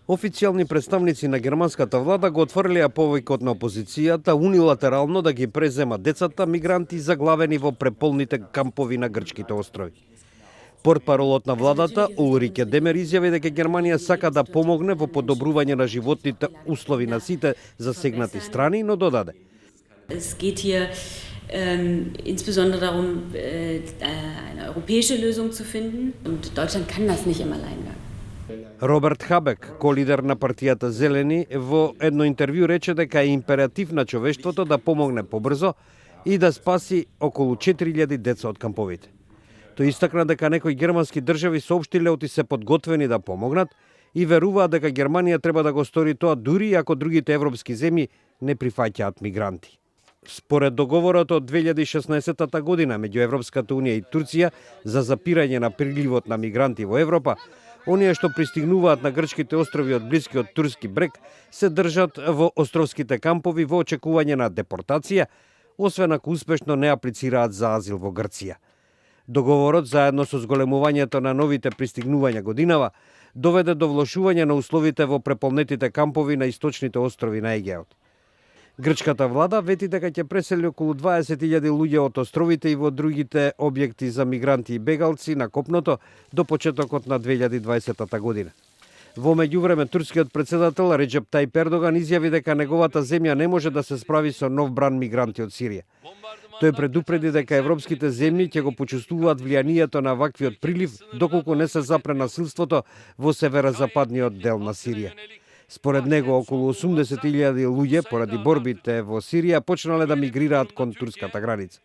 Официјални представници на германската влада го отфрлија повикот на опозицијата унилатерално да ги презема децата мигранти заглавени во преполните кампови на грчките острови. Портпаролот на владата Улрике Демер изјави дека Германија сака да помогне во подобрување на животните услови на сите засегнати страни, но додаде: Es geht hier insbesondere darum, eine europäische Lösung zu finden. Und Deutschland kann das nicht im Alleingang. Роберт Хабек, колидер на партијата Зелени, во едно интервју рече дека е императив на човештвото да помогне побрзо и да спаси околу 4000 деца од камповите. Тој истакна дека некои германски држави соопштиле оти се подготвени да помогнат и веруваат дека Германија треба да го стори тоа дури ако другите европски земји не прифаќаат мигранти. Според договорот од 2016 година меѓу Европската унија и Турција за запирање на приливот на мигранти во Европа, оние што пристигнуваат на грчките острови од блискиот турски брег се држат во островските кампови во очекување на депортација, освен ако успешно не аплицираат за азил во Грција. Договорот, заедно со зголемувањето на новите пристигнувања годинава, доведе до влошување на условите во преполнетите кампови на источните острови на Егеот. Грчката влада вети дека ќе пресели околу 20.000 луѓе од островите и во другите објекти за мигранти и бегалци на копното до почетокот на 2020 година. Во меѓувреме, турскиот председател Реджеп Тајип Ердоган изјави дека неговата земја не може да се справи со нов бран мигранти од Сирија. Тој предупреди дека европските земји ќе го почувствуваат влијанието на ваквиот прилив доколку не се запре насилството во северозападниот дел на Сирија. Според него, околу 80.000 луѓе поради борбите во Сирија почнале да мигрираат кон турската граница.